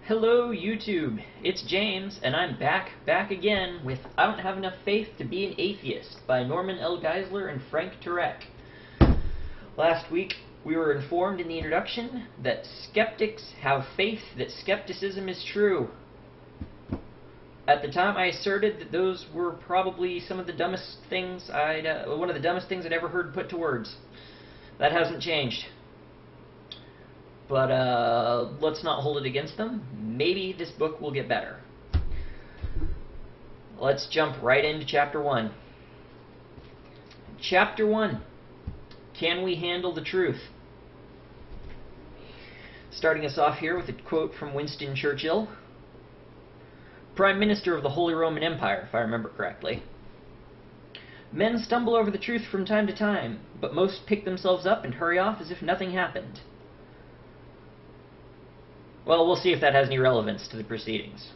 Hello YouTube, it's James, and I'm back again with I Don't Have Enough Faith to Be an Atheist by Norman L. Geisler and Frank Turek. Last week we were informed in the introduction that skeptics have faith that skepticism is true. At the time I asserted that those were probably some of the dumbest things one of the dumbest things I'd ever heard put to words. That hasn't changed. But let's not hold it against them. Maybe this book will get better. Let's jump right into Chapter 1. Chapter 1. Can we handle the truth? Starting us off here with a quote from Winston Churchill, Prime Minister of the Holy Roman Empire, if I remember correctly. Men stumble over the truth from time to time, but most pick themselves up and hurry off as if nothing happened. Well, we'll see if that has any relevance to the proceedings.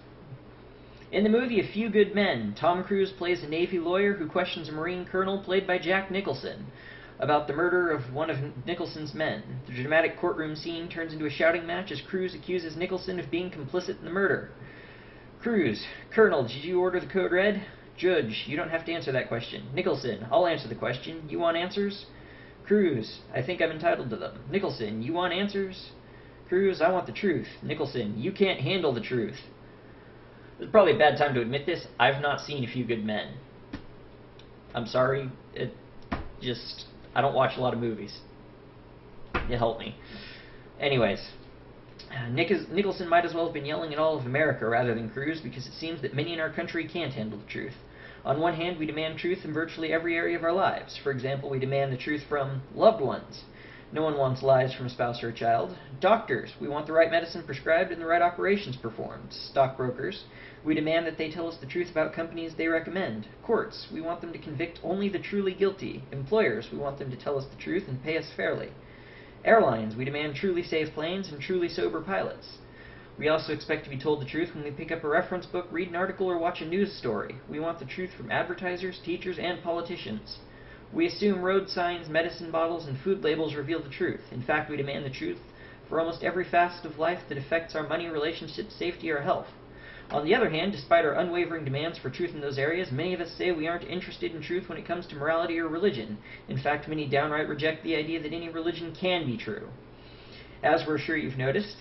In the movie A Few Good Men, Tom Cruise plays a Navy lawyer who questions a Marine colonel played by Jack Nicholson about the murder of one of Nicholson's men. The dramatic courtroom scene turns into a shouting match as Cruise accuses Nicholson of being complicit in the murder. Cruise, Colonel, did you order the code red? Judge, you don't have to answer that question. Nicholson, I'll answer the question. You want answers? Cruise, I think I'm entitled to them. Nicholson, you want answers? Cruise, I want the truth. Nicholson, you can't handle the truth. It's probably a bad time to admit this. I've not seen A Few Good Men. I'm sorry. I don't watch a lot of movies. You help me. Anyways, Nicholson might as well have been yelling at all of America rather than Cruise, because it seems that many in our country can't handle the truth. On one hand, we demand truth in virtually every area of our lives. For example, we demand the truth from loved ones. No one wants lies from a spouse or a child. Doctors, we want the right medicine prescribed and the right operations performed. Stockbrokers, we demand that they tell us the truth about companies they recommend. Courts, we want them to convict only the truly guilty. Employers, we want them to tell us the truth and pay us fairly. Airlines, we demand truly safe planes and truly sober pilots. We also expect to be told the truth when we pick up a reference book, read an article, or watch a news story. We want the truth from advertisers, teachers, and politicians. We assume road signs, medicine bottles, and food labels reveal the truth. In fact, we demand the truth for almost every facet of life that affects our money, relationships, safety, or health. On the other hand, despite our unwavering demands for truth in those areas, many of us say we aren't interested in truth when it comes to morality or religion. In fact, many downright reject the idea that any religion can be true. As we're sure you've noticed,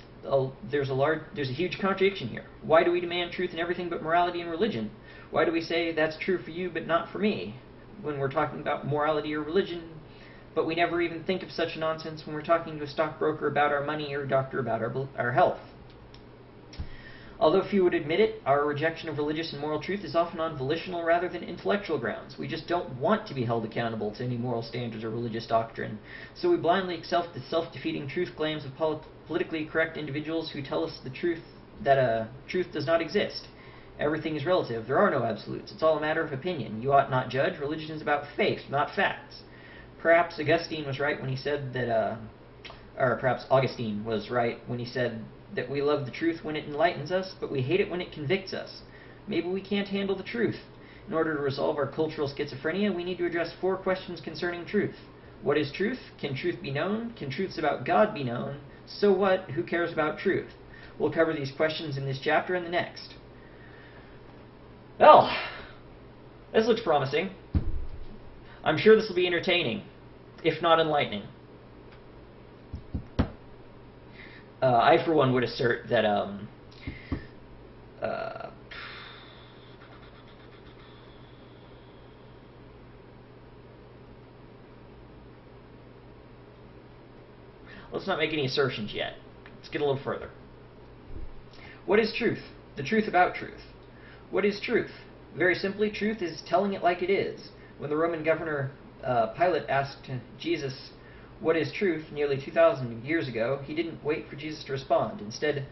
there's a huge contradiction here. Why do we demand truth in everything but morality and religion? Why do we say that's true for you but not for me when we're talking about morality or religion, but we never even think of such nonsense when we're talking to a stockbroker about our money or a doctor about our health? Although few would admit it, our rejection of religious and moral truth is often on volitional rather than intellectual grounds. We just don't want to be held accountable to any moral standards or religious doctrine, so we blindly accept the self-defeating truth claims of politically correct individuals who tell us the truth that truth does not exist. Everything is relative. There are no absolutes. It's all a matter of opinion. You ought not judge. Religion is about faith, not facts. Perhaps Augustine was right when he said that, that we love the truth when it enlightens us, but we hate it when it convicts us. Maybe we can't handle the truth. In order to resolve our cultural schizophrenia, we need to address 4 questions concerning truth. What is truth? Can truth be known? Can truths about God be known? So what? Who cares about truth? We'll cover these questions in this chapter and the next. Well, this looks promising. I'm sure this will be entertaining, if not enlightening. I, for one, would assert that let's not make any assertions yet. Let's get a little further. What is truth? The truth about truth. What is truth? Very simply, truth is telling it like it is. When the Roman governor Pilate asked Jesus, what is truth, nearly 2,000 years ago, he didn't wait for Jesus to respond. Instead,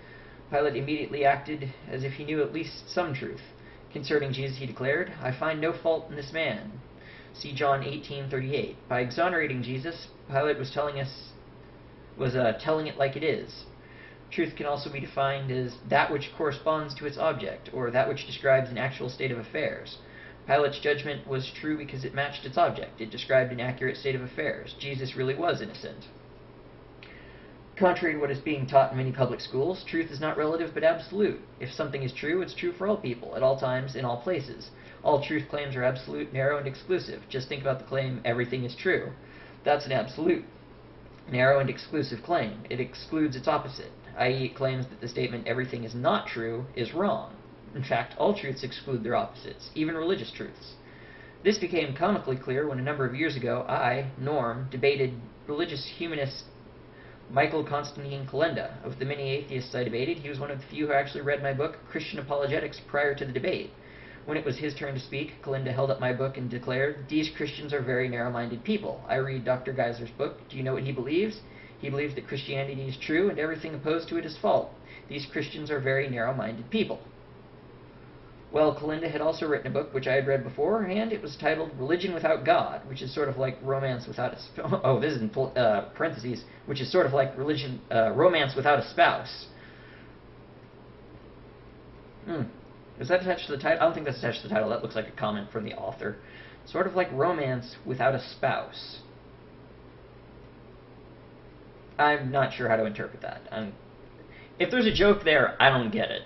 Pilate immediately acted as if he knew at least some truth. Concerning Jesus, he declared, I find no fault in this man. See John 18:38. By exonerating Jesus, Pilate was telling it like it is. Truth can also be defined as that which corresponds to its object, or that which describes an actual state of affairs. Pilate's judgment was true because it matched its object. It described an accurate state of affairs. Jesus really was innocent. Contrary to what is being taught in many public schools, truth is not relative but absolute. If something is true, it's true for all people, at all times, in all places. All truth claims are absolute, narrow, and exclusive. Just think about the claim, everything is true. That's an absolute, narrow, and exclusive claim. It excludes its opposite, i.e. it claims that the statement, everything is not true, is wrong. In fact, all truths exclude their opposites, even religious truths. This became comically clear when a number of years ago I, Norm, debated religious humanist Michael Constantine Kalenda. Of the many atheists I debated, he was one of the few who actually read my book, Christian Apologetics, prior to the debate. When it was his turn to speak, Kalenda held up my book and declared, "These Christians are very narrow-minded people. I read Dr. Geisler's book. Do you know what he believes? He believes that Christianity is true and everything opposed to it is false. These Christians are very narrow-minded people." Well, Kalenda had also written a book which I had read beforehand. It was titled Religion Without God, which is sort of like romance without a... Oh, this is in parentheses, which is sort of like romance without a spouse. Is that attached to the title? I don't think that's attached to the title. That looks like a comment from the author. Sort of like romance without a spouse. I'm not sure how to interpret that. If there's a joke there, I don't get it.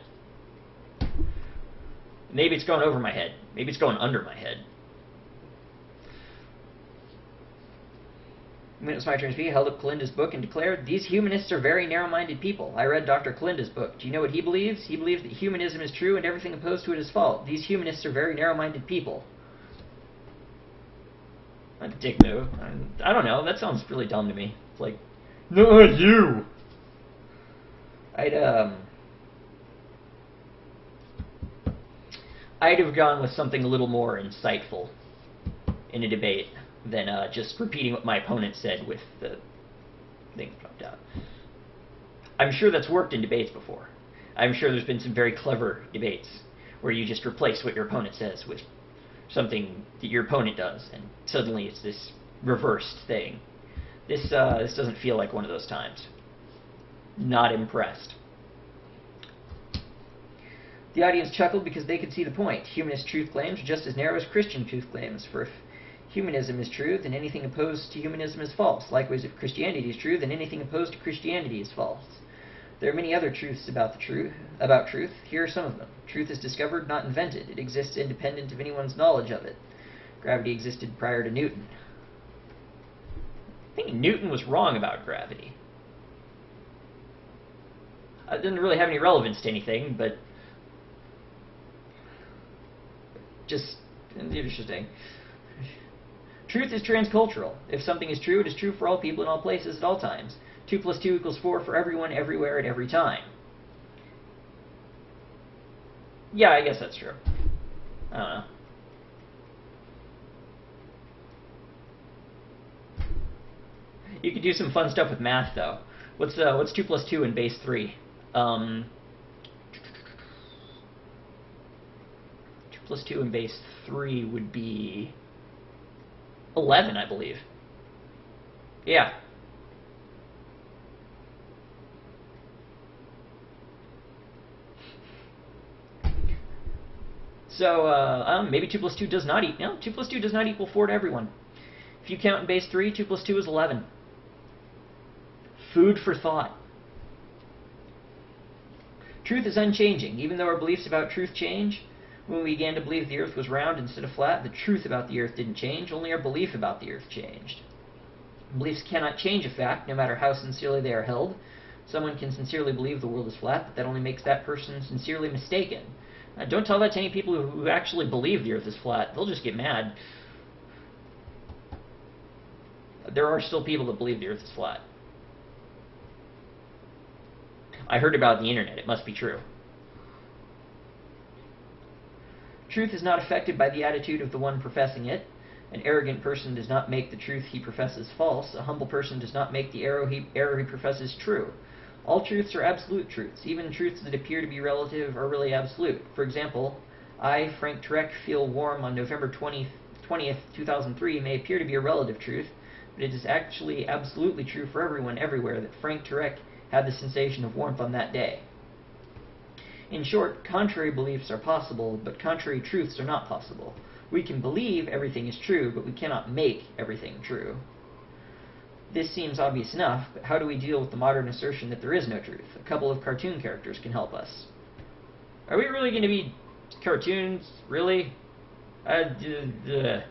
Maybe it's going over my head. Maybe it's going under my head. When it was my turn to speak, I held up Kalenda's book and declared, "These humanists are very narrow-minded people. I read Dr. Kalenda's book. Do you know what he believes? He believes that humanism is true and everything opposed to it is false. These humanists are very narrow-minded people." A dick move. I don't know. That sounds really dumb to me. It's like, no, you! I'd have gone with something a little more insightful in a debate than just repeating what my opponent said with the thing dropped out. I'm sure that's worked in debates before. I'm sure there's been some very clever debates where you just replace what your opponent says with something that your opponent does, and suddenly it's this reversed thing. This doesn't feel like one of those times. Not impressed. The audience chuckled because they could see the point. Humanist truth claims are just as narrow as Christian truth claims, for if humanism is true, then anything opposed to humanism is false. Likewise, if Christianity is true, then anything opposed to Christianity is false. There are many other truths about truth. Here are some of them. Truth is discovered, not invented. It exists independent of anyone's knowledge of it. Gravity existed prior to Newton. I think Newton was wrong about gravity. It doesn't really have any relevance to anything, but just interesting. Truth is transcultural. If something is true, it is true for all people in all places at all times. 2 + 2 = 4 for everyone, everywhere, at every time. Yeah, I guess that's true. I don't know. You could do some fun stuff with math, though. What's 2 + 2 in base 3? 2 + 2 in base 3 would be 11, I believe. Yeah. So, maybe 2 + 2 does not equal... No, 2 + 2 does not equal 4 to everyone. If you count in base 3, 2 + 2 is 11. Food for thought. Truth is unchanging. Even though our beliefs about truth change, when we began to believe the Earth was round instead of flat, the truth about the Earth didn't change, only our belief about the Earth changed. Beliefs cannot change a fact, no matter how sincerely they are held. Someone can sincerely believe the world is flat, but that only makes that person sincerely mistaken. Don't tell that to any people who actually believe the Earth is flat. They'll just get mad. There are still people that believe the Earth is flat. I heard about the internet. It must be true. Truth is not affected by the attitude of the one professing it. An arrogant person does not make the truth he professes false. A humble person does not make the error he professes true. All truths are absolute truths. Even truths that appear to be relative are really absolute. For example, I, Frank Turek, feel warm on November 20th, 2003 may appear to be a relative truth, but it is actually absolutely true for everyone everywhere that Frank Turek had the sensation of warmth on that day. In short, contrary beliefs are possible, but contrary truths are not possible. We can believe everything is true, but we cannot make everything true. This seems obvious enough, but how do we deal with the modern assertion that there is no truth? A couple of cartoon characters can help us. Are we really going to be cartoons? Really? This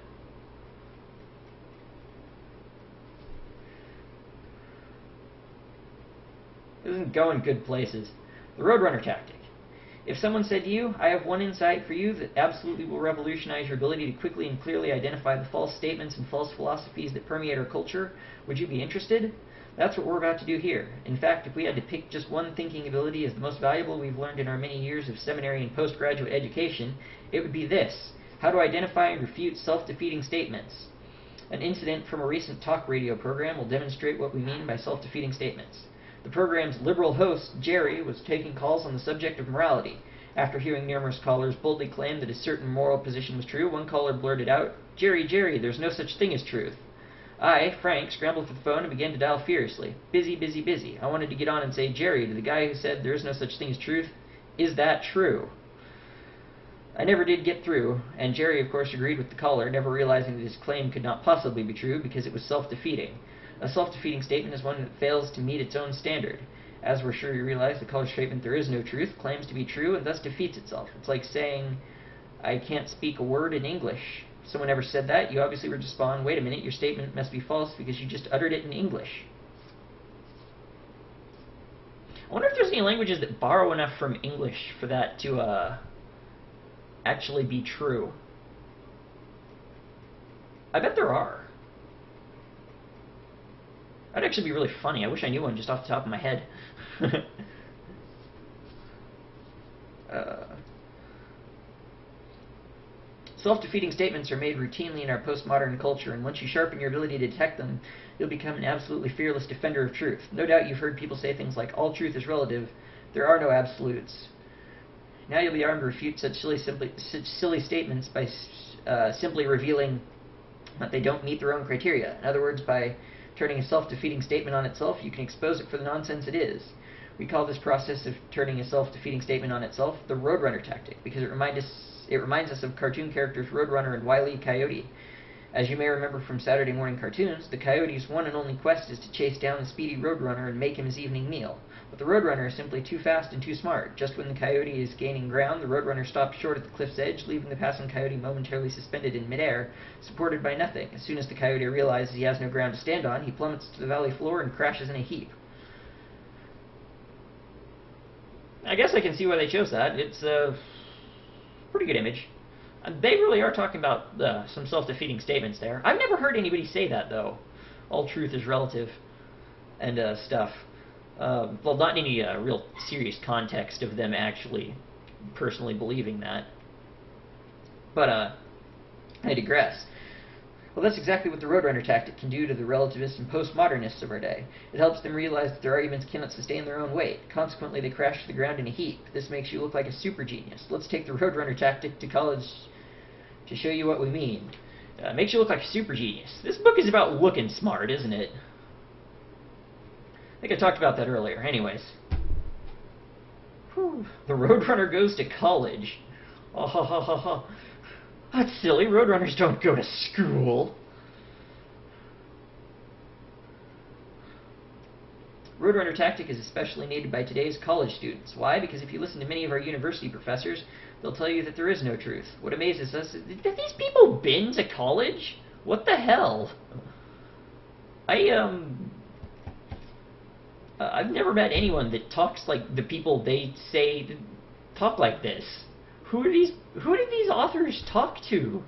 isn't going good places. The Roadrunner tactic. If someone said to you, I have one insight for you that absolutely will revolutionize your ability to quickly and clearly identify the false statements and false philosophies that permeate our culture, would you be interested? That's what we're about to do here. In fact, if we had to pick just one thinking ability as the most valuable we've learned in our many years of seminary and postgraduate education, it would be this: how to identify and refute self-defeating statements. An incident from a recent talk radio program will demonstrate what we mean by self-defeating statements. The program's liberal host, Jerry, was taking calls on the subject of morality. After hearing numerous callers boldly claim that a certain moral position was true, one caller blurted out, Jerry, Jerry, there's no such thing as truth. I, Frank, scrambled for the phone and began to dial furiously. Busy, busy, busy. I wanted to get on and say, Jerry, to the guy who said there is no such thing as truth, is that true? I never did get through, and Jerry, of course, agreed with the caller, never realizing that his claim could not possibly be true because it was self-defeating. A self-defeating statement is one that fails to meet its own standard. As we're sure you realize, the caller's statement, there is no truth, claims to be true and thus defeats itself. It's like saying, I can't speak a word in English. If someone ever said that, you obviously would respond, wait a minute, your statement must be false because you just uttered it in English. I wonder if there's any languages that borrow enough from English for that to actually be true. I bet there are. That'd actually be really funny. I wish I knew one just off the top of my head. Self-defeating statements are made routinely in our postmodern culture, and once you sharpen your ability to detect them, you'll become an absolutely fearless defender of truth. No doubt you've heard people say things like, all truth is relative, there are no absolutes. Now you'll be armed to refute such silly statements by simply revealing that they don't meet their own criteria. In other words, by turning a self-defeating statement on itself, you can expose it for the nonsense it is. We call this process of turning a self-defeating statement on itself the Roadrunner tactic, because it reminds us of cartoon characters Roadrunner and Wile E. Coyote. As you may remember from Saturday morning cartoons, the Coyote's one and only quest is to chase down the speedy Roadrunner and make him his evening meal. But the Roadrunner is simply too fast and too smart. Just when the Coyote is gaining ground, the Roadrunner stops short at the cliff's edge, leaving the passing Coyote momentarily suspended in midair, supported by nothing. As soon as the Coyote realizes he has no ground to stand on, he plummets to the valley floor and crashes in a heap. I guess I can see why they chose that. It's a pretty good image. They really are talking about some self-defeating statements there. I've never heard anybody say that, though. All truth is relative and stuff. Well, not in any real serious context of them actually personally believing that. But I digress. Well, that's exactly what the Roadrunner tactic can do to the relativists and postmodernists of our day. It helps them realize that their arguments cannot sustain their own weight. Consequently, they crash to the ground in a heap. This makes you look like a super genius. Let's take the Roadrunner tactic to college to show you what we mean. Makes you look like a super genius. This book is about looking smart, isn't it? I think I talked about that earlier. Anyways. Whew. The Roadrunner goes to college. Oh, ha, ha, ha, ha. That's silly. Roadrunners don't go to school. Roadrunner tactic is especially needed by today's college students. Why? Because if you listen to many of our university professors, they'll tell you that there is no truth. What amazes us is, have these people been to college? What the hell? I've never met anyone that talks like the people they say talk like this. Who did these authors talk to?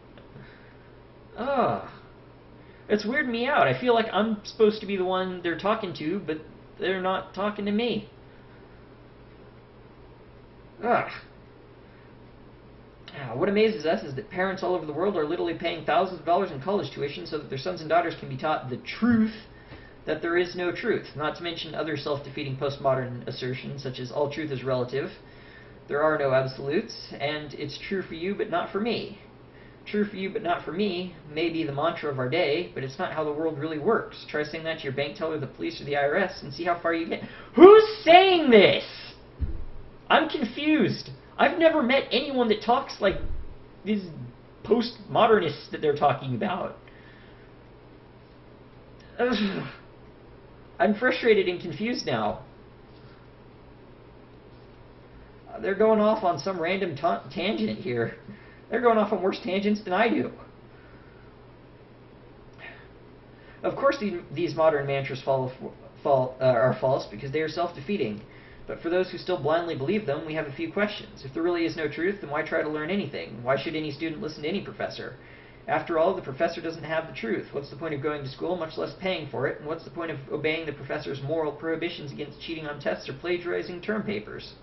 It's weirding me out. I feel like I'm supposed to be the one they're talking to, but they're not talking to me. What amazes us is that parents all over the world are literally paying thousands of dollars in college tuition so that their sons and daughters can be taught the truth that there is no truth, not to mention other self-defeating postmodern assertions such as all truth is relative, there are no absolutes, and it's true for you but not for me. True for you but not for me may be the mantra of our day, but it's not how the world really works. Try saying that to your bank teller, the police, or the IRS and see how far you get. Who's saying this? I'm confused. I've never met anyone that talks like these postmodernists that they're talking about. I'm frustrated and confused now. They're going off on some random tangent here. They're going off on worse tangents than I do. Of course, these modern mantras are false because they are self-defeating. But for those who still blindly believe them, we have a few questions. If there really is no truth, then why try to learn anything? Why should any student listen to any professor? After all, the professor doesn't have the truth. What's the point of going to school, much less paying for it? And what's the point of obeying the professor's moral prohibitions against cheating on tests or plagiarizing term papers?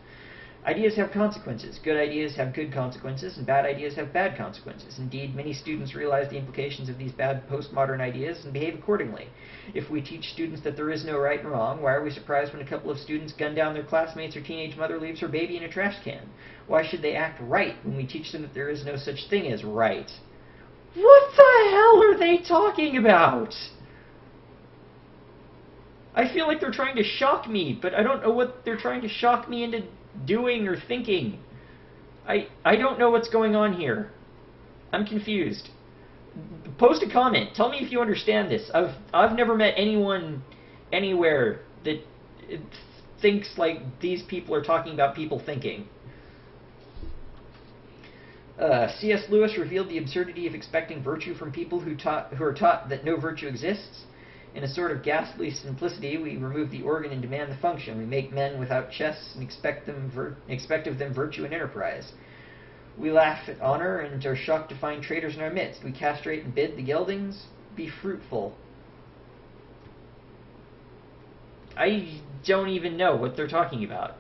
Ideas have consequences. Good ideas have good consequences, and bad ideas have bad consequences. Indeed, many students realize the implications of these bad postmodern ideas and behave accordingly. If we teach students that there is no right and wrong, why are we surprised when a couple of students gun down their classmates or teenage mother leaves her baby in a trash can? Why should they act right when we teach them that there is no such thing as right? What the hell are they talking about? I feel like they're trying to shock me, but I don't know what they're trying to shock me into doing or thinking. I don't know what's going on here. I'm confused. Post a comment. Tell me if you understand this. I've never met anyone anywhere that thinks like these people are talking about people thinking. C.S. Lewis revealed the absurdity of expecting virtue from people who are taught that no virtue exists. In a sort of ghastly simplicity, we remove the organ and demand the function. We make men without chests and expect of them virtue and enterprise. We laugh at honor and are shocked to find traitors in our midst. We castrate and bid the geldings be fruitful. I don't even know what they're talking about.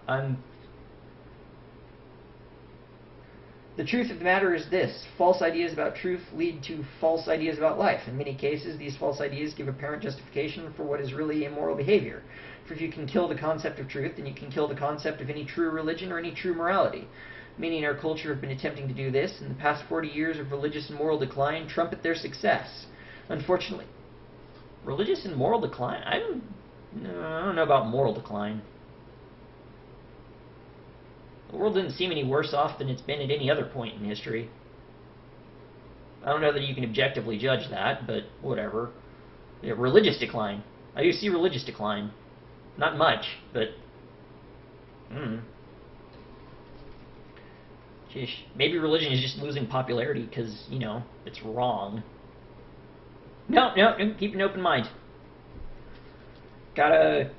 The truth of the matter is this: false ideas about truth lead to false ideas about life. In many cases, these false ideas give apparent justification for what is really immoral behavior. For if you can kill the concept of truth, then you can kill the concept of any true religion or any true morality. Many in our culture have been attempting to do this. In the past 40 years of religious and moral decline trumpet their success. Unfortunately, religious and moral decline? I don't know about moral decline. The world didn't seem any worse off than it's been at any other point in history. I don't know that you can objectively judge that, but whatever. Yeah, religious decline. I do see religious decline. Not much, but... Maybe religion is just losing popularity because, you know, it's wrong. No, keep an open mind. Gotta.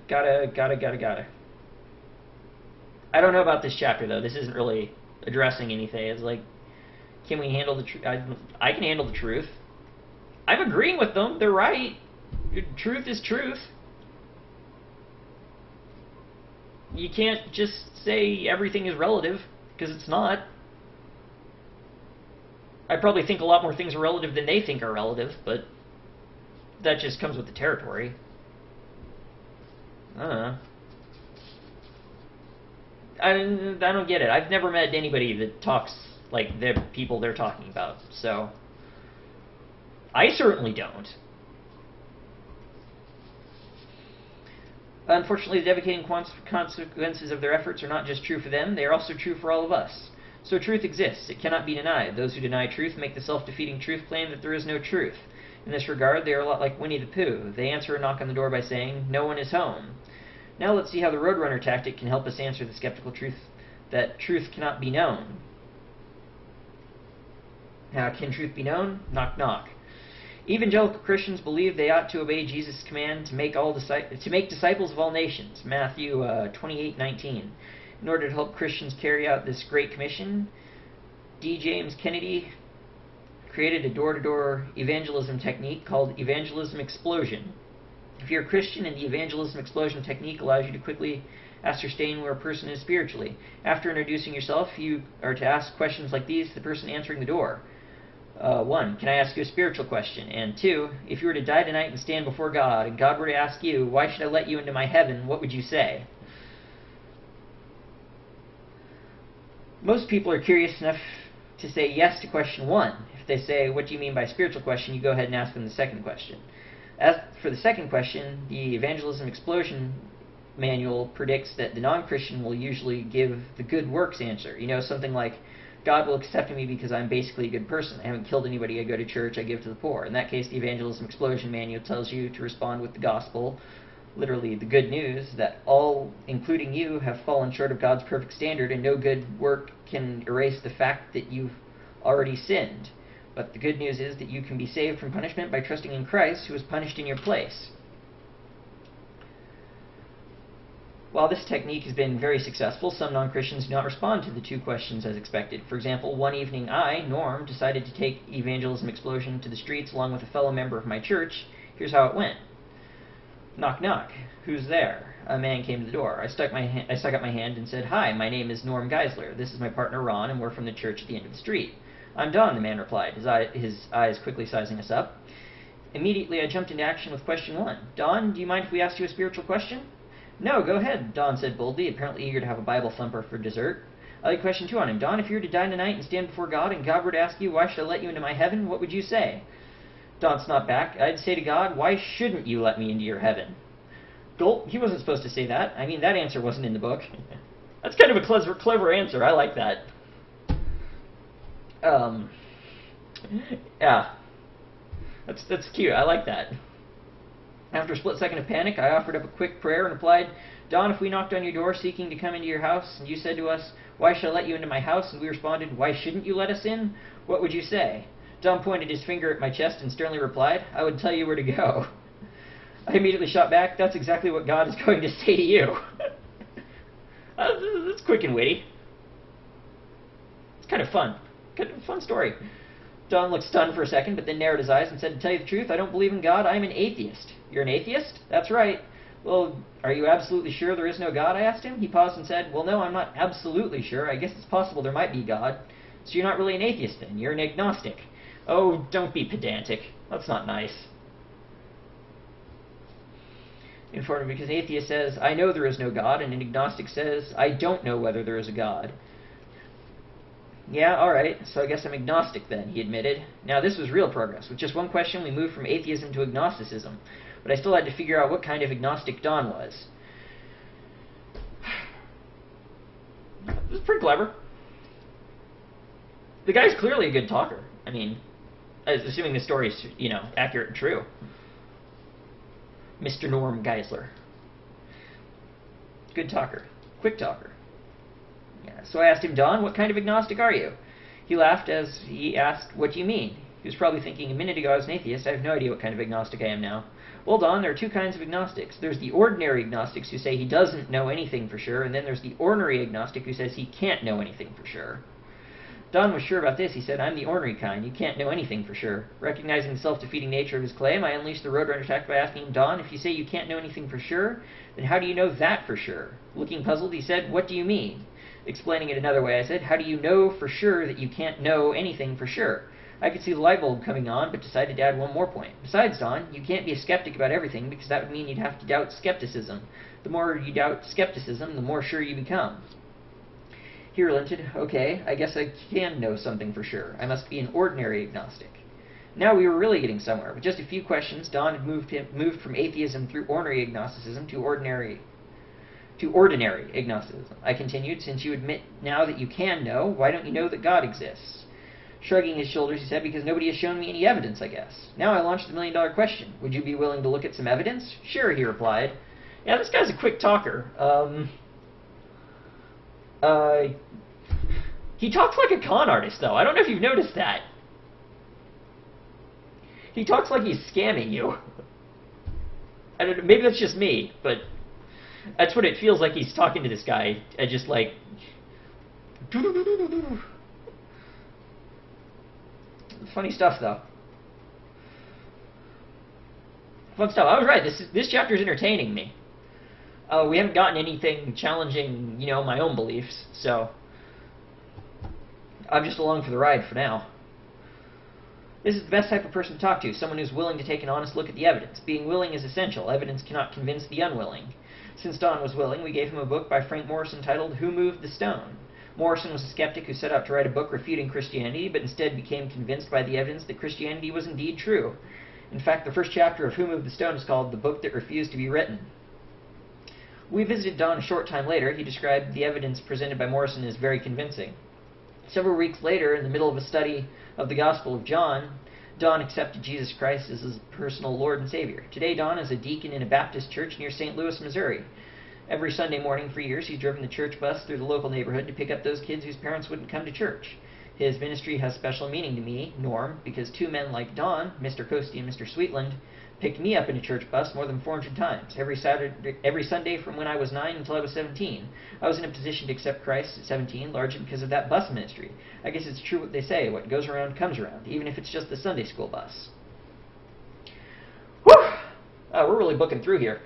I don't know about this chapter, though. This isn't really addressing anything. It's like, can we handle the truth? I can handle the truth. I'm agreeing with them. They're right. Truth is truth. You can't just say everything is relative, because it's not. I probably think a lot more things are relative than they think are relative, but that just comes with the territory. I don't know. I don't get it. I've never met anybody that talks like the people they're talking about, so I certainly don't. Unfortunately, the devastating consequences of their efforts are not just true for them, they are also true for all of us. So truth exists. It cannot be denied. Those who deny truth make the self-defeating truth claim that there is no truth. In this regard, they are a lot like Winnie the Pooh. They answer a knock on the door by saying, "No one is home." Now let's see how the Roadrunner tactic can help us answer the skeptical truth that truth cannot be known. How can truth be known? Knock, knock. Evangelical Christians believe they ought to obey Jesus' command to make disciples of all nations, Matthew 28:19. In order to help Christians carry out this great commission, D. James Kennedy created a door-to-door evangelism technique called evangelism explosion. If you're a Christian, and the evangelism explosion technique allows you to quickly ascertain where a person is spiritually. After introducing yourself, you are to ask questions like these to the person answering the door. 1. Can I ask you a spiritual question? And 2. If you were to die tonight and stand before God, and God were to ask you, "Why should I let you into my heaven?" what would you say? Most people are curious enough to say yes to question 1. If they say, "What do you mean by spiritual question?" you go ahead and ask them the second question. As for the second question, the Evangelism Explosion manual predicts that the non-Christian will usually give the good works answer. You know, something like, "God will accept me because I'm basically a good person. I haven't killed anybody, I go to church, I give to the poor." In that case, the Evangelism Explosion manual tells you to respond with the gospel. literally the good news, that all, including you, have fallen short of God's perfect standard, and no good work can erase the fact that you've already sinned. But the good news is that you can be saved from punishment by trusting in Christ, who was punished in your place. While this technique has been very successful, some non-Christians do not respond to the two questions as expected. For example, one evening I, Norm, decided to take Evangelism Explosion to the streets along with a fellow member of my church. Here's how it went. Knock, knock. Who's there? A man came to the door. I stuck up my hand and said, "Hi, my name is Norm Geisler. This is my partner Ron, and we're from the church at the end of the street." "I'm Don," the man replied, his eyes quickly sizing us up. Immediately I jumped into action with question one. "Don, do you mind if we ask you a spiritual question?" "No, go ahead," Don said boldly, apparently eager to have a Bible thumper for dessert. I laid question two on him. "Don, if you were to die tonight and stand before God, and God were to ask you, 'Why should I let you into my heaven?' what would you say?" Don snapped back. "I'd say to God, 'Why shouldn't you let me into your heaven?'" Gulp, he wasn't supposed to say that. I mean, that answer wasn't in the book. That's kind of a clever answer. I like that. Yeah. That's cute. I like that. After a split second of panic, I offered up a quick prayer and replied, "Don, if we knocked on your door seeking to come into your house, and you said to us, 'Why should I let you into my house?' and we responded, 'Why shouldn't you let us in?' what would you say?" Don pointed his finger at my chest and sternly replied, "I would tell you where to go." I immediately shot back, "That's exactly what God is going to say to you." That's quick and witty. It's kind of fun. Kind of a fun story. Don looked stunned for a second, but then narrowed his eyes and said, "To tell you the truth, I don't believe in God. I'm an atheist." "You're an atheist?" "That's right." "Well, are you absolutely sure there is no God?" I asked him. He paused and said, "Well, no, I'm not absolutely sure. I guess it's possible there might be God." "So you're not really an atheist then? You're an agnostic." "Oh, don't be pedantic. That's not nice." Informative, because an atheist says, "I know there is no God," and an agnostic says, "I don't know whether there is a God." "Yeah, all right, so I guess I'm agnostic then," he admitted. Now, this was real progress. With just one question, we moved from atheism to agnosticism. But I still had to figure out what kind of agnostic Don was. It was pretty clever. The guy's clearly a good talker. I mean, assuming the story's, accurate and true. Mr. Norm Geisler. Good talker. Quick talker. Yeah, so I asked him, "Don, what kind of agnostic are you?" He laughed as he asked, "What do you mean?" He was probably thinking, a minute ago I was an atheist. I have no idea what kind of agnostic I am now. "Well, Don, there are two kinds of agnostics. There's the ordinary agnostics who say he doesn't know anything for sure, and then there's the ornery agnostic who says he can't know anything for sure." Don was sure about this. He said, "I'm the ornery kind. You can't know anything for sure." Recognizing the self-defeating nature of his claim, I unleashed the Roadrunner attack by asking him, "Don, if you say you can't know anything for sure, then how do you know that for sure?" Looking puzzled, he said, "What do you mean?" Explaining it another way, I said, "How do you know for sure that you can't know anything for sure?" I could see the light bulb coming on, but decided to add one more point. "Besides, Don, you can't be a skeptic about everything, because that would mean you'd have to doubt skepticism. The more you doubt skepticism, the more sure you become." He relented. "Okay, I guess I can know something for sure. I must be an ordinary agnostic." Now we were really getting somewhere. With just a few questions, Don had moved from atheism through ornery agnosticism to ordinary agnosticism. I continued, "Since you admit now that you can know, why don't you know that God exists?" Shrugging his shoulders, he said, "Because nobody has shown me any evidence, I guess." Now I launched the million-dollar question. "Would you be willing to look at some evidence?" "Sure," he replied. Yeah, this guy's a quick talker. He talks like a con artist, though. I don't know if you've noticed that. He talks like he's scamming you. I don't know, maybe that's just me, but that's what it feels like he's talking to this guy. And just like... Funny stuff, though. Fun stuff. I was right. This chapter is entertaining me. We haven't gotten anything challenging, my own beliefs, so I'm just along for the ride for now. This is the best type of person to talk to, someone who's willing to take an honest look at the evidence. Being willing is essential. Evidence cannot convince the unwilling. Since Don was willing, we gave him a book by Frank Morrison titled Who Moved the Stone? Morrison was a skeptic who set out to write a book refuting Christianity, but instead became convinced by the evidence that Christianity was indeed true. In fact, the first chapter of Who Moved the Stone is called The Book That Refused to be Written. We visited Don a short time later. He described the evidence presented by Morrison as very convincing. Several weeks later, in the middle of a study of the Gospel of John, Don accepted Jesus Christ as his personal Lord and Savior. Today, Don is a deacon in a Baptist church near St. Louis, Missouri. Every Sunday morning for years, he's driven the church bus through the local neighborhood to pick up those kids whose parents wouldn't come to church. His ministry has special meaning to me, Norm, because two men like Don, Mr. Coasty and Mr. Sweetland, picked me up in a church bus more than 400 times, every Sunday from when I was 9 until I was 17. I was in a position to accept Christ at 17, largely because of that bus ministry. I guess it's true what they say, what goes around comes around, even if it's just the Sunday school bus. Whew! We're really booking through here.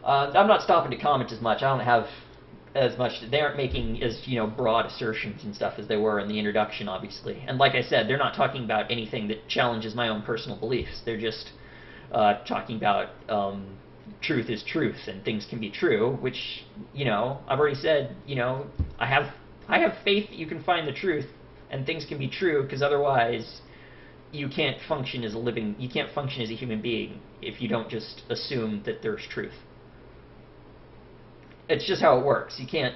I'm not stopping to comment as much. I don't have as much. They aren't making as, broad assertions and stuff as they were in the introduction, obviously. And like I said, they're not talking about anything that challenges my own personal beliefs. They're just talking about truth is truth and things can be true, which, I've already said, I have faith that you can find the truth and things can be true, because otherwise you can't function as a human being if you don't just assume that there's truth. It's just how it works. You can't.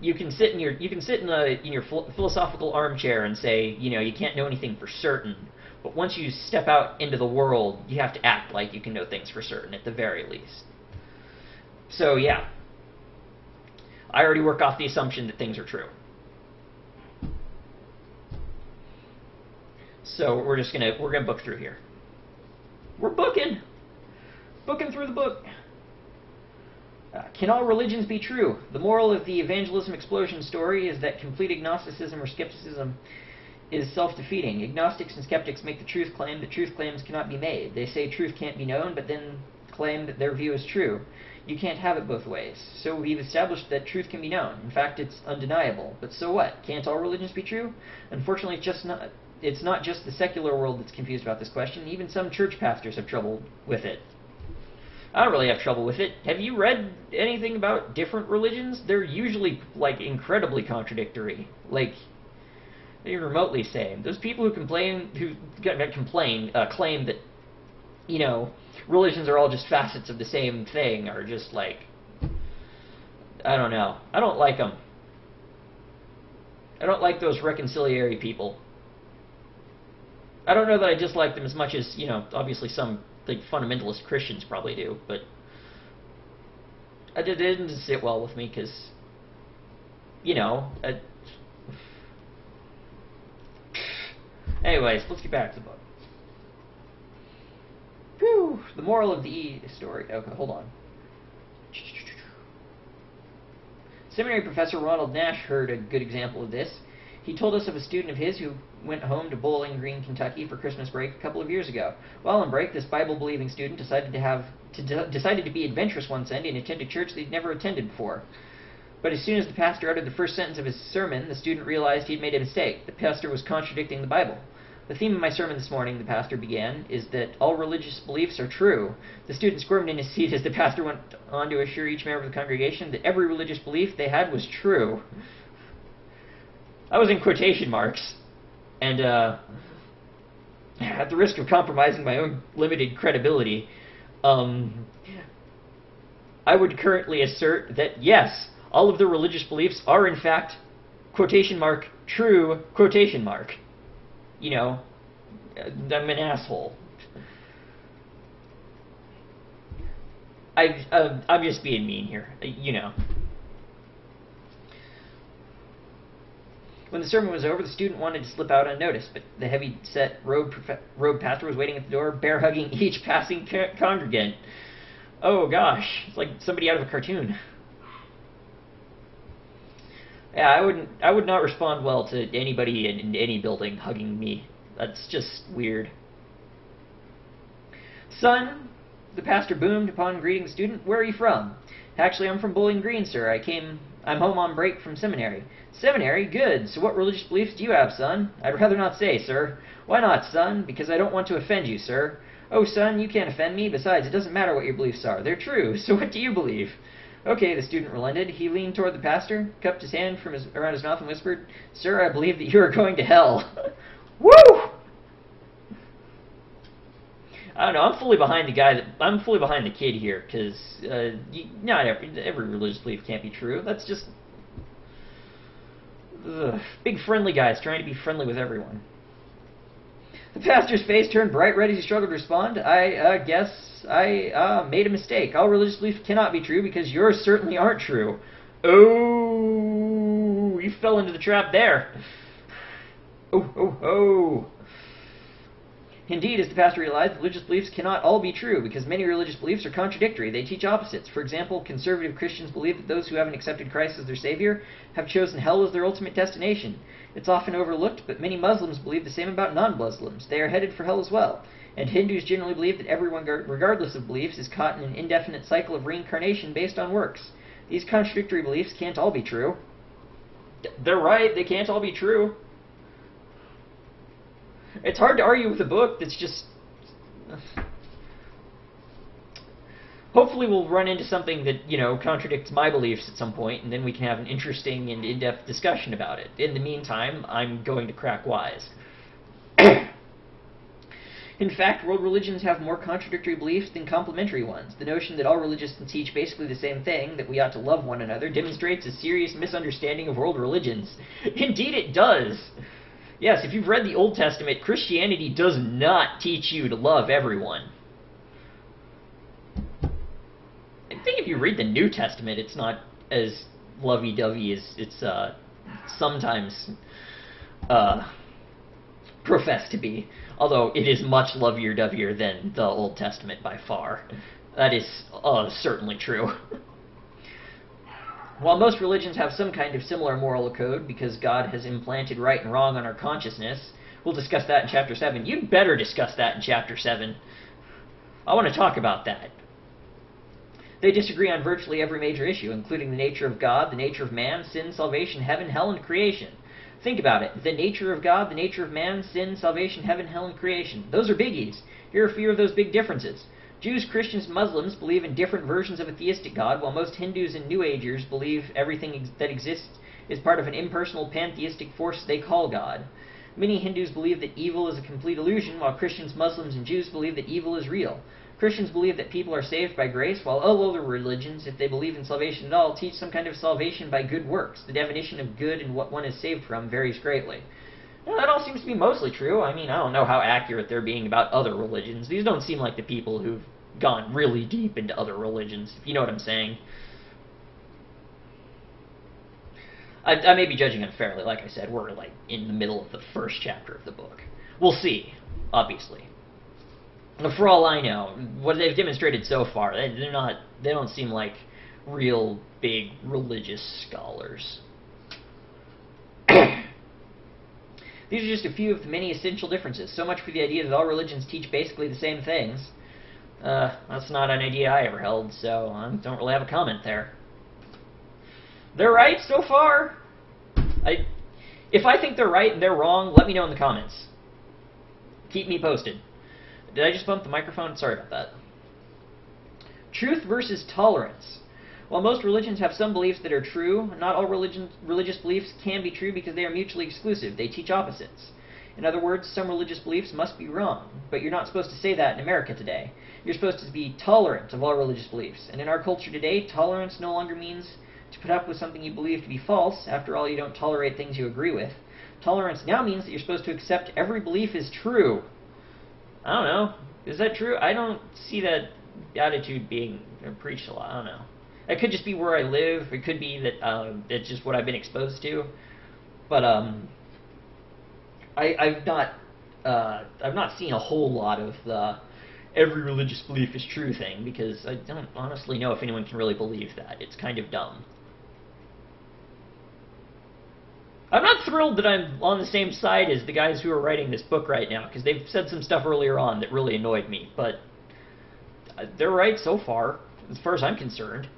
You can sit in your philosophical armchair and say, you can't know anything for certain. But once you step out into the world, you have to act like you can know things for certain, at the very least. So yeah, I already work off the assumption that things are true. So we're gonna book through here. We're booking through the book. Can all religions be true? The moral of the evangelism explosion story is that complete agnosticism or skepticism is self-defeating. Agnostics and skeptics make the truth claim that truth claims cannot be made. They say truth can't be known, but then claim that their view is true. You can't have it both ways. So we've established that truth can be known. In fact, it's undeniable. But so what? Can't all religions be true? Unfortunately, it's not just the secular world that's confused about this question. Even some church pastors have trouble with it. I don't really have trouble with it. Have you read anything about different religions? They're usually, incredibly contradictory. They're remotely same. Those people who claim that, religions are all just facets of the same thing are just I don't know. I don't like them. I don't like those reconciliatory people. I don't know that I dislike them as much as, obviously some fundamentalist Christians probably do, but it didn't sit well with me because, anyways, let's get back to the book. Whew, the moral of the story. Okay, hold on. Seminary professor Ronald Nash heard a good example of this. He told us of a student of his who went home to Bowling Green, Kentucky for Christmas break a couple of years ago. While on break, this Bible-believing student decided to be adventurous one Sunday and attend a church they'd never attended before. But as soon as the pastor uttered the first sentence of his sermon, the student realized he'd made a mistake. The pastor was contradicting the Bible. The theme of my sermon this morning, the pastor began, is that all religious beliefs are true. The student squirmed in his seat as the pastor went on to assure each member of the congregation that every religious belief they had was true. I was in quotation marks, and at the risk of compromising my own limited credibility, I would currently assert that yes, all of the religious beliefs are in fact, quotation mark, true, quotation mark. I'm an asshole. I'm just being mean here, When the sermon was over, the student wanted to slip out unnoticed, but the heavy-set robed pastor was waiting at the door, bear-hugging each passing congregant. Oh gosh, it's like somebody out of a cartoon. Yeah, I would not respond well to anybody in any building hugging me. That's just weird. Son, the pastor boomed upon greeting the student, where are you from? Actually, I'm from Bowling Green, sir. I'm home on break from seminary. Seminary? Good. So what religious beliefs do you have, son? I'd rather not say, sir. Why not, son? Because I don't want to offend you, sir. Oh, son, you can't offend me. Besides, it doesn't matter what your beliefs are. They're true. So what do you believe? Okay, the student relented. He leaned toward the pastor, cupped his hand around his mouth and whispered, Sir, I believe that you are going to hell. Woo! I don't know. I'm fully behind the kid here, because not every religious belief can't be true. That's just big friendly guys trying to be friendly with everyone. The pastor's face turned bright red as he struggled to respond. I guess I made a mistake. All religious beliefs cannot be true because yours certainly aren't true. Oh, you fell into the trap there. Oh. Indeed, as the pastor realized, religious beliefs cannot all be true because many religious beliefs are contradictory. They teach opposites. For example, conservative Christians believe that those who haven't accepted Christ as their Savior have chosen hell as their ultimate destination. It's often overlooked, but many Muslims believe the same about non-Muslims. They are headed for hell as well. And Hindus generally believe that everyone, regardless of beliefs, is caught in an indefinite cycle of reincarnation based on works. These contradictory beliefs can't all be true. They're right, they can't all be true. It's hard to argue with a book that's just... Hopefully we'll run into something that, contradicts my beliefs at some point, and then we can have an interesting and in-depth discussion about it. In the meantime, I'm going to crack wise. In fact, world religions have more contradictory beliefs than complementary ones. The notion that all religions teach basically the same thing, that we ought to love one another, demonstrates a serious misunderstanding of world religions. Indeed it does! Yes, if you've read the Old Testament, Christianity does not teach you to love everyone. I think if you read the New Testament, it's not as lovey-dovey as it's sometimes professed to be. Although it is much lovelier-dovier than the Old Testament by far. That is certainly true. While most religions have some kind of similar moral code because God has implanted right and wrong on our consciousness, we'll discuss that in Chapter 7. You'd better discuss that in Chapter 7. I want to talk about that. They disagree on virtually every major issue, including the nature of God, the nature of man, sin, salvation, heaven, hell, and creation. Think about it. The nature of God, the nature of man, sin, salvation, heaven, hell, and creation. Those are biggies. Here are a few of those big differences. Jews, Christians, and Muslims believe in different versions of a theistic God, while most Hindus and New Agers believe everything that exists is part of an impersonal pantheistic force they call God. Many Hindus believe that evil is a complete illusion, while Christians, Muslims, and Jews believe that evil is real. Christians believe that people are saved by grace, while all other religions, if they believe in salvation at all, teach some kind of salvation by good works. The definition of good and what one is saved from varies greatly. Well, that all seems to be mostly true. I mean, I don't know how accurate they're being about other religions. These don't seem like the people who've gone really deep into other religions, if you know what I'm saying. I may be judging unfairly. Like I said, we're like in the middle of the first chapter of the book. We'll see, obviously. For all I know, what they've demonstrated so far, they don't seem like real big religious scholars. These are just a few of the many essential differences. So much for the idea that all religions teach basically the same things. That's not an idea I ever held, so I don't really have a comment there. They're right so far. If I think they're right and they're wrong, let me know in the comments. Keep me posted. Did I just bump the microphone? Sorry about that. Truth versus tolerance. While most religions have some beliefs that are true, not all religious beliefs can be true because they are mutually exclusive. They teach opposites. In other words, some religious beliefs must be wrong, but you're not supposed to say that in America today. You're supposed to be tolerant of all religious beliefs. And in our culture today, tolerance no longer means to put up with something you believe to be false. After all, you don't tolerate things you agree with. Tolerance now means that you're supposed to accept every belief is true. I don't know. Is that true? I don't see that attitude being preached a lot. I don't know. It could just be where I live. It could be that it's just what I've been exposed to. But I've not seen a whole lot of the every religious belief is true thing, because I don't honestly know if anyone can really believe that. It's kind of dumb. I'm not thrilled that I'm on the same side as the guys who are writing this book right now, because they've said some stuff earlier on that really annoyed me, but they're right so far as I'm concerned.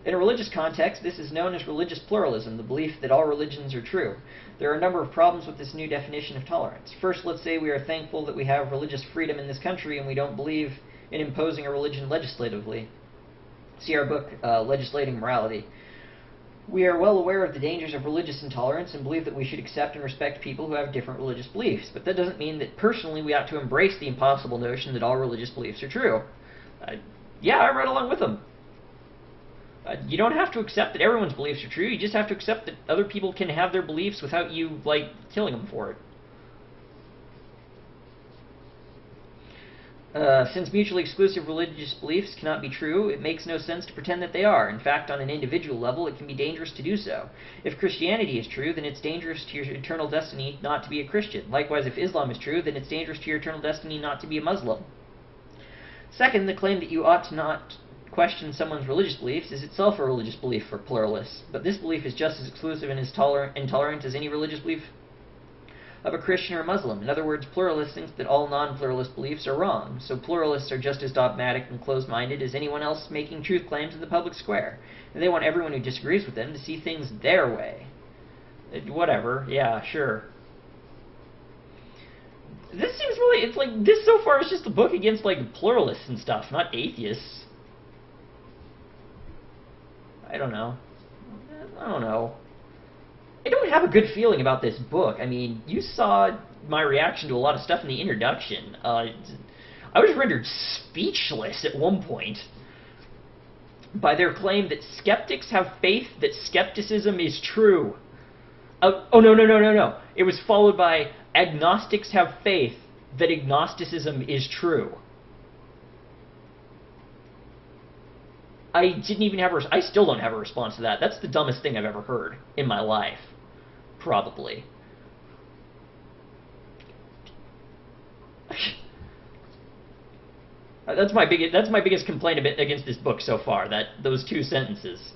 In a religious context, this is known as religious pluralism, the belief that all religions are true. There are a number of problems with this new definition of tolerance. First, let's say we are thankful that we have religious freedom in this country and we don't believe in imposing a religion legislatively. See our book, Legislating Morality. We are well aware of the dangers of religious intolerance and believe that we should accept and respect people who have different religious beliefs, but that doesn't mean that personally we ought to embrace the impossible notion that all religious beliefs are true. Yeah, I'm right along with them. You don't have to accept that everyone's beliefs are true, you just have to accept that other people can have their beliefs without you, like, killing them for it. Since mutually exclusive religious beliefs cannot be true, it makes no sense to pretend that they are. In fact, on an individual level, it can be dangerous to do so. If Christianity is true, then it's dangerous to your eternal destiny not to be a Christian. Likewise, if Islam is true, then it's dangerous to your eternal destiny not to be a Muslim. Second, the claim that you ought to not question someone's religious beliefs is itself a religious belief for pluralists, but this belief is just as exclusive and as intolerant as any religious belief of a Christian or Muslim. In other words, pluralists think that all non-pluralist beliefs are wrong, so pluralists are just as dogmatic and closed-minded as anyone else making truth claims in the public square, and they want everyone who disagrees with them to see things their way. Whatever, yeah, sure. This seems really, it's like, this so far is just a book against, like, pluralists and stuff, not atheists. I don't know. I don't have a good feeling about this book. I mean, you saw my reaction to a lot of stuff in the introduction. I was rendered speechless at one point by their claim that skeptics have faith that skepticism is true. Oh, no. It was followed by agnostics have faith that agnosticism is true. I didn't even have I still don't have a response to that. That's the dumbest thing I've ever heard in my life. Probably. That's my biggest complaint against this book so far, those two sentences.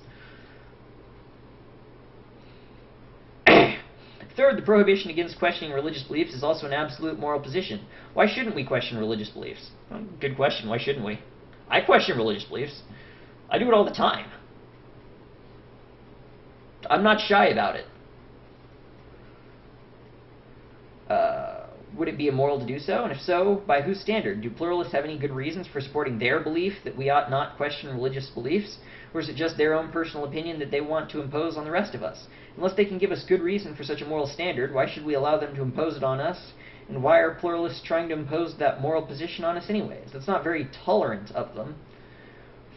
Third, the prohibition against questioning religious beliefs is also an absolute moral position. Why shouldn't we question religious beliefs? Well, good question. Why shouldn't we? I question religious beliefs. I do it all the time. I'm not shy about it. Would it be immoral to do so? And if so, by whose standard? Do pluralists have any good reasons for supporting their belief that we ought not question religious beliefs? Or is it just their own personal opinion that they want to impose on the rest of us? Unless they can give us good reason for such a moral standard, why should we allow them to impose it on us? And why are pluralists trying to impose that moral position on us anyways? That's not very tolerant of them.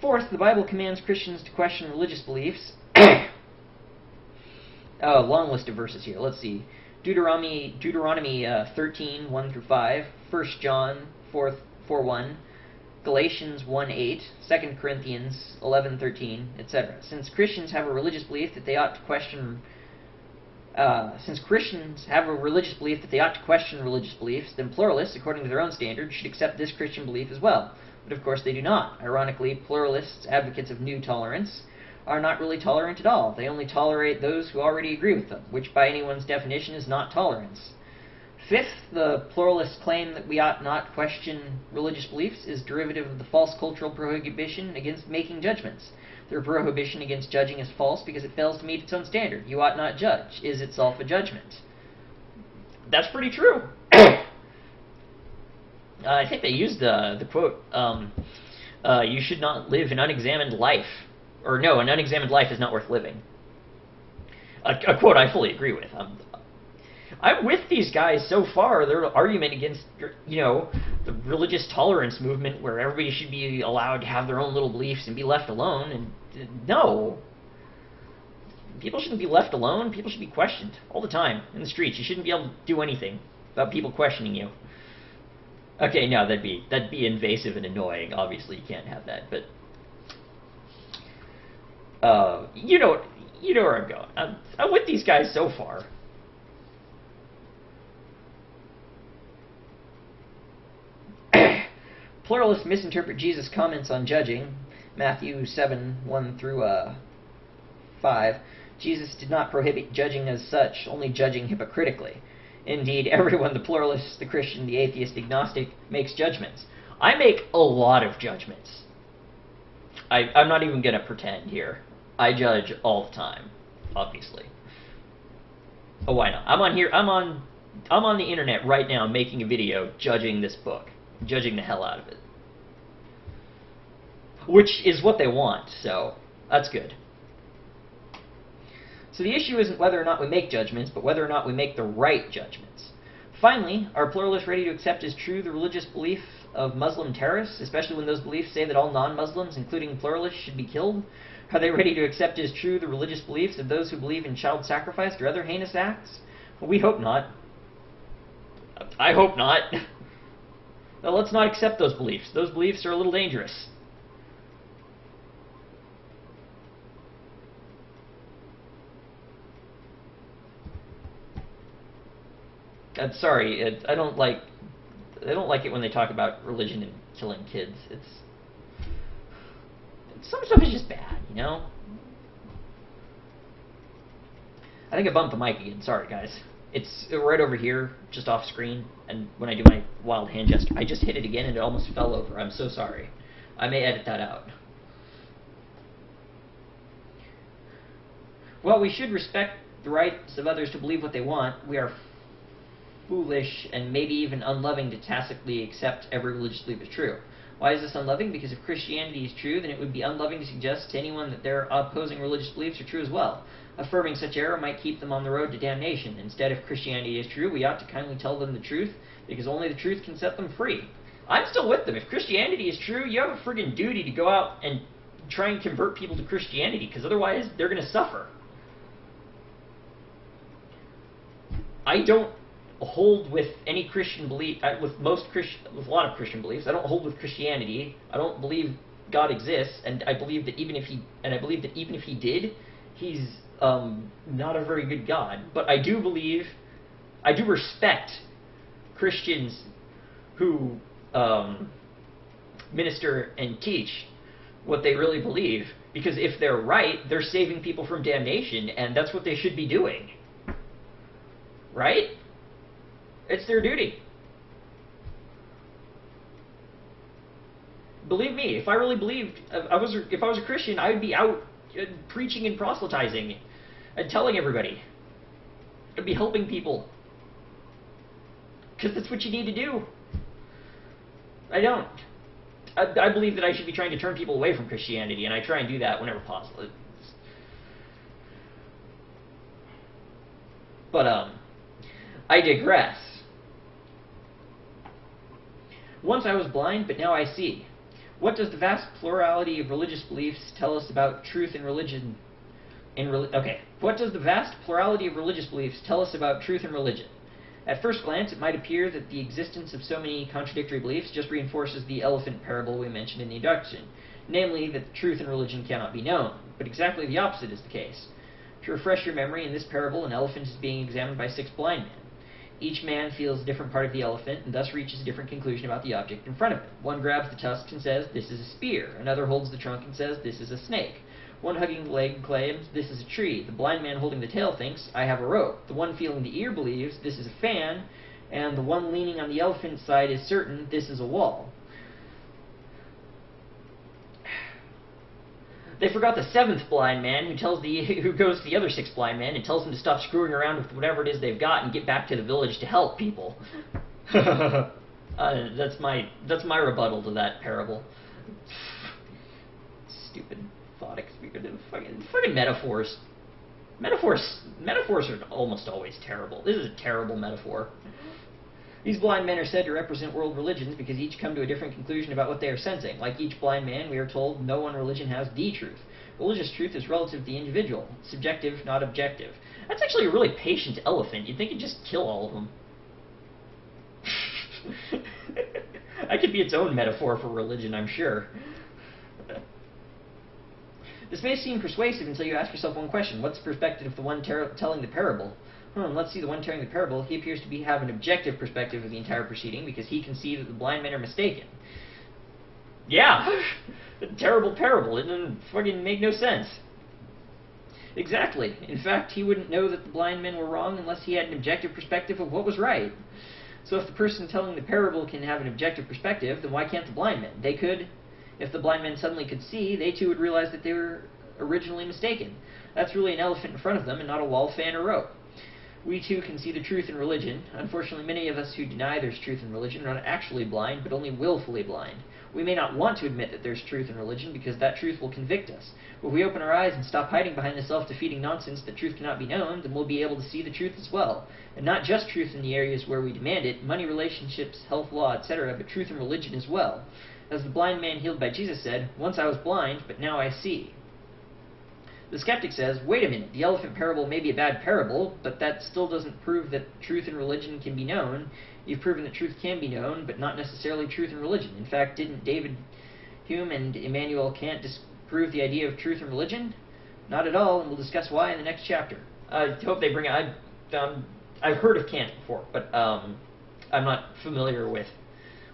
Fourth, the Bible commands Christians to question religious beliefs. Oh, long list of verses here. Let's see. Deuteronomy 13, 1 through 5, 1 John 4:1, Galatians 1:8, 2 Corinthians 11:13, etc. Since Christians have a religious belief that they ought to question religious beliefs, then pluralists, according to their own standards, should accept this Christian belief as well. But of course they do not. Ironically, pluralists, advocates of new tolerance, are not really tolerant at all. They only tolerate those who already agree with them, which by anyone's definition is not tolerance. Fifth, the pluralists' claim that we ought not question religious beliefs is derivative of the false cultural prohibition against making judgments. Their prohibition against judging is false because it fails to meet its own standard. You ought not judge is itself a judgment. That's pretty true. I think they used the quote, you should not live an unexamined life. Or no, an unexamined life is not worth living. A quote I fully agree with. I'm with these guys so far. Their argument against, the religious tolerance movement where everybody should be allowed to have their own little beliefs and be left alone. And no. People shouldn't be left alone. People should be questioned all the time in the streets. You shouldn't be able to do anything without people questioning you. Okay, no, that'd be invasive and annoying. Obviously, you can't have that, but you know where I'm going. I'm with these guys so far. Pluralists misinterpret Jesus' comments on judging. Matthew 7, 1 through 5. Jesus did not prohibit judging as such, only judging hypocritically. Indeed, everyone, the pluralist, the Christian, the atheist, the agnostic, makes judgments. I make a lot of judgments. I'm not even going to pretend here. I judge all the time, obviously. Oh, why not? I'm on the internet right now making a video judging this book. Judging the hell out of it. Which is what they want, so that's good. So the issue isn't whether or not we make judgments, but whether or not we make the right judgments. Finally, are pluralists ready to accept as true the religious belief of Muslim terrorists, especially when those beliefs say that all non-Muslims, including pluralists, should be killed? Are they ready to accept as true the religious beliefs of those who believe in child sacrifice or other heinous acts? Well, we hope not. I hope not. let's not accept those beliefs. Those beliefs are a little dangerous. I'm sorry, I don't like it when they talk about religion and killing kids. Some stuff is just bad, you know? I think I bumped the mic again. Sorry, guys. It's right over here, just off screen, and when I do my wild hand gesture, I just hit it again and it almost fell over. I'm so sorry. I may edit that out. While we should respect the rights of others to believe what they want, we are foolish and maybe even unloving to tacitly accept every religious belief is true. Why is this unloving? Because if Christianity is true, then it would be unloving to suggest to anyone that their opposing religious beliefs are true as well. Affirming such error might keep them on the road to damnation. Instead, if Christianity is true, we ought to kindly tell them the truth, because only the truth can set them free. I'm still with them. If Christianity is true, you have a friggin' duty to go out and try and convert people to Christianity, because otherwise they're going to suffer. I don't hold with any Christian belief, with a lot of Christian beliefs. I don't hold with Christianity. I don't believe God exists, and I believe that even if he did, he's not a very good God. But I do respect Christians who minister and teach what they really believe, because if they're right, they're saving people from damnation, and that's what they should be doing. Right? It's their duty. Believe me, if I really believed, if I was a Christian, I would be out preaching and proselytizing and telling everybody. I'd be helping people. Because that's what you need to do. I don't. I believe that I should be trying to turn people away from Christianity, and I try and do that whenever possible. But, I digress. Once I was blind, but now I see. What does the vast plurality of religious beliefs tell us about truth in religion? What does the vast plurality of religious beliefs tell us about truth in religion? At first glance, it might appear that the existence of so many contradictory beliefs just reinforces the elephant parable we mentioned in the introduction, namely that the truth in religion cannot be known. But exactly the opposite is the case. To refresh your memory, in this parable, an elephant is being examined by 6 blind men. Each man feels a different part of the elephant and thus reaches a different conclusion about the object in front of him. One grabs the tusks and says, "This is a spear." Another holds the trunk and says, "This is a snake." One hugging the leg claims, "This is a tree." The blind man holding the tail thinks, "I have a rope." The one feeling the ear believes, "This is a fan." And the one leaning on the elephant's side is certain, "This is a wall." They forgot the 7th blind man who goes to the other 6 blind men and tells them to stop screwing around with whatever it is they've got and get back to the village to help people. That's my rebuttal to that parable. Stupid thought experiment. Fucking metaphors. Metaphors are almost always terrible. This is a terrible metaphor. These blind men are said to represent world religions because each come to a different conclusion about what they are sensing. Like each blind man, we are told no one religion has the truth. Religious truth is relative to the individual. Subjective, not objective. That's actually a really patient elephant. You'd think it'd just kill all of them. That could be its own metaphor for religion, I'm sure. This may seem persuasive until you ask yourself one question. What's the perspective of the one telling the parable? Let's see the one telling the parable. He appears to have an objective perspective of the entire proceeding because he can see that the blind men are mistaken. Yeah! A terrible parable. It doesn't fucking make no sense. Exactly. In fact, he wouldn't know that the blind men were wrong unless he had an objective perspective of what was right. So if the person telling the parable can have an objective perspective, then why can't the blind men? They could. If the blind men suddenly could see, they too would realize that they were originally mistaken. That's really an elephant in front of them and not a wall, fan, or rope. We too can see the truth in religion. Unfortunately, many of us who deny there's truth in religion are not actually blind, but only willfully blind. We may not want to admit that there's truth in religion because that truth will convict us. But if we open our eyes and stop hiding behind the self-defeating nonsense that truth cannot be known, then we'll be able to see the truth as well. And not just truth in the areas where we demand it, money, relationships, health, law, etc., but truth in religion as well. As the blind man healed by Jesus said, "Once I was blind, but now I see." The skeptic says, wait a minute, the elephant parable may be a bad parable, but that still doesn't prove that truth in religion can be known. You've proven that truth can be known, but not necessarily truth in religion. In fact, didn't David Hume and Immanuel Kant disprove the idea of truth in religion? Not at all, and we'll discuss why in the next chapter. I hope they bring it. I've heard of Kant before, but I'm not familiar with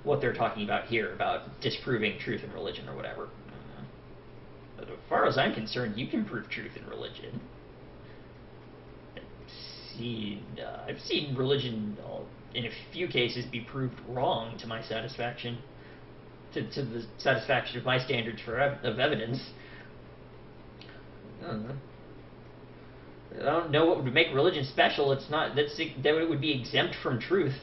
what they're talking about here, about disproving truth in religion or whatever. But as far as I'm concerned, you can prove truth in religion. I've seen religion, in a few cases, be proved wrong to my satisfaction, to the satisfaction of my standards of evidence. I don't know what would make religion special. It's not that it would be exempt from truth.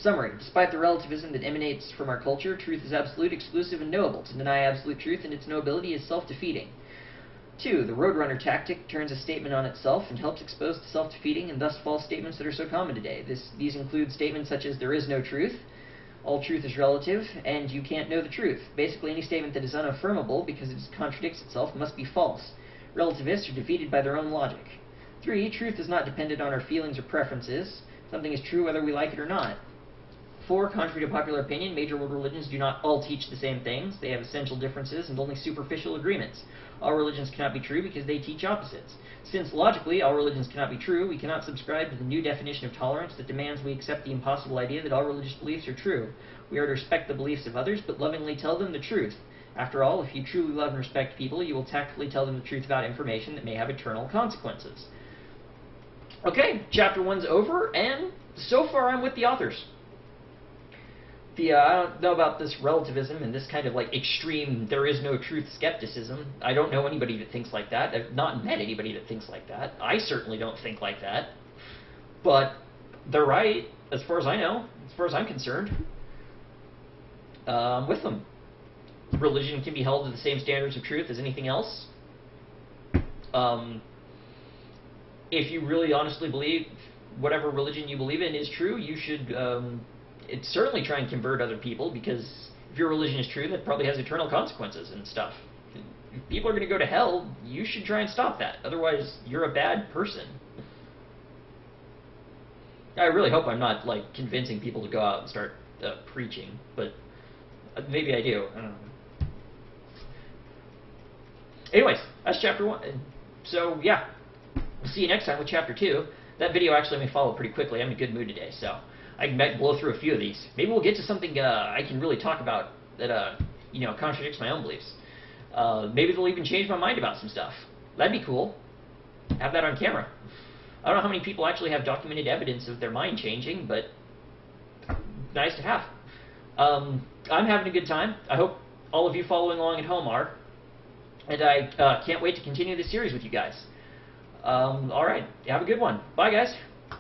Summary. Despite the relativism that emanates from our culture, truth is absolute, exclusive, and knowable. To deny absolute truth and its knowability is self-defeating. 2. The roadrunner tactic turns a statement on itself and helps expose to self-defeating and thus false statements that are so common today. These include statements such as, there is no truth, all truth is relative, and you can't know the truth. Basically, any statement that is unaffirmable because it contradicts itself must be false. Relativists are defeated by their own logic. 3. Truth is not dependent on our feelings or preferences. Something is true whether we like it or not. 4. Contrary to popular opinion, major world religions do not all teach the same things. They have essential differences and only superficial agreements. All religions cannot be true because they teach opposites. Since logically all religions cannot be true, we cannot subscribe to the new definition of tolerance that demands we accept the impossible idea that all religious beliefs are true. We are to respect the beliefs of others, but lovingly tell them the truth. After all, if you truly love and respect people, you will tactfully tell them the truth about information that may have eternal consequences. Okay, chapter 1's over, and so far I'm with the authors. I don't know about this relativism and this kind of like extreme there is no truth skepticism. I don't know anybody that thinks like that. I've not met anybody that thinks like that. I certainly don't think like that. But they're right, as far as I know, as far as I'm concerned. With them. Religion can be held to the same standards of truth as anything else. If you really honestly believe whatever religion you believe in is true, you should certainly try and convert other people, because if your religion is true, that probably has eternal consequences and stuff. If people are going to go to hell, you should try and stop that. Otherwise, you're a bad person. I really hope I'm not like convincing people to go out and start preaching, but maybe I do. I don't know. Anyways, that's chapter 1. So yeah, we'll see you next time with chapter 2. That video actually may follow pretty quickly. I'm in a good mood today, so I might blow through a few of these. Maybe we'll get to something I can really talk about that contradicts my own beliefs. Maybe they'll even change my mind about some stuff. That'd be cool. Have that on camera. I don't know how many people actually have documented evidence of their mind changing, but nice to have. I'm having a good time. I hope all of you following along at home are. And I can't wait to continue this series with you guys. All right. Have a good one. Bye, guys.